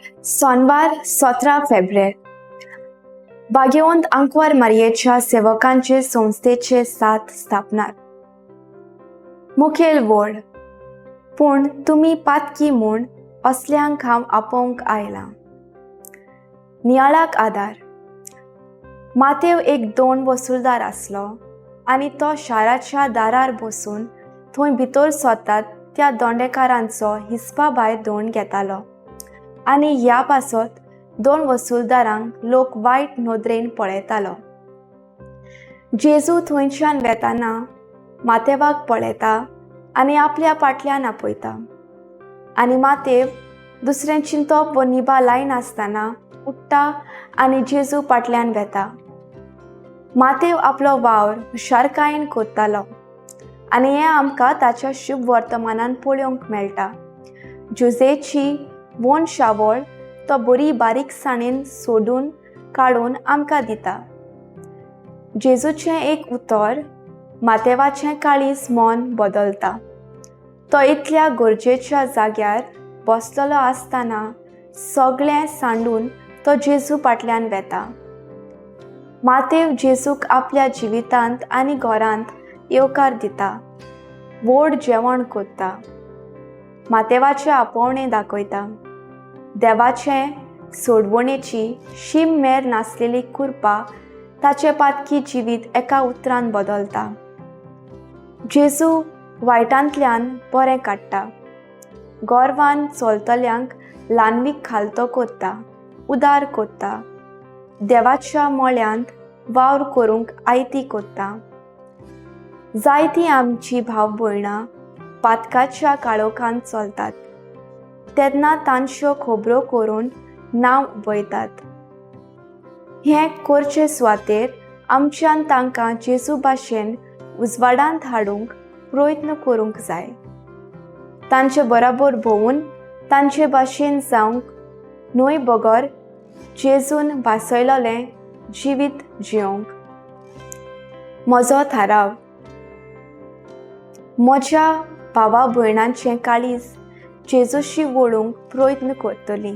सोनवार 17 फेब्रुवार बागेवंत आंकवार मारयेच्या सेवकांचे संस्थेचे 7 स्थापनार. मुखेल वड पूण तुमी पातकी म्हूण असल्यांक हांव आपोवंक आयलां. नियाळाक आदार. मातेव एक दोन वसूलदार आसलो आनी तो शाराच्या दारार बसून थंय भितर सोदतात त्या दोंडेकारांचो हिस्पा भायर धोंड घेतालो आनी ह्या पासत दोन वसूलदारांक लोक वायट नदरेन पळयतालो. जेजू थंयच्यान वेताना मातेवाक पळयता आनी आपल्या फाटल्यान आपयता आनी मातेव दुसऱ्यांची तोप व निबा लायन आसतना उठ्ठा आनी जेजू फाटल्यान वेता. मातेव आपलो वावर हुशारकायेन कोत्तालो आनी हें आमकां ताच्या शुभ वर्तमानान पळोवंक मेळटा. जुजेची वंशावळ तो बरी बारीकसाणेन सोडून काडून आमकां दिता. जेजूचें एक उतर मातेवाचें काळीज मन बदलता. तो इतल्या गरजेच्या जाग्यार बसलेलो आसतना सगळें सांडून तो जेजू फाटल्यान वेता. मातेव जेजूक आपल्या जिवितांत आनी घरांत येवकार दिता. व्हड जेवण करता. मातेवाचें आपोवणें दाखयता. देवाचें सोडवणेची शीम मेर नासलेली कृपा ताचें पातकी जिवीत एका उतरान बदलता. जेजू वायटांतल्यान बरें काडटा. गोरवान चलतल्यांक ल्हानवीक खालतो कोत्ता, उदार कोत्ता. देवाच्या मोळ्यांत वावर करूंक आयती कोत्ता. जायतीं आमची भाव भयणां पातकाच्या काळोखांत चलतात तेन्ना तांच्यो खबरो करून नांव उबयतात. हें करचे सुवातेर आमच्यान तांकां जेजू भाशेन उजवाडांत हाडूंक प्रयत्न करूंक जाय. तांचे बराबर भोवून तांचे भाशेन जावंक न्हय बगर जेजून भासयलोलें जिवीत जियोंक. म्हजो थाराव. म्हज्या भावा भयणांचें काळीज जेजूशी वळूंक प्रयत्न करतलीं.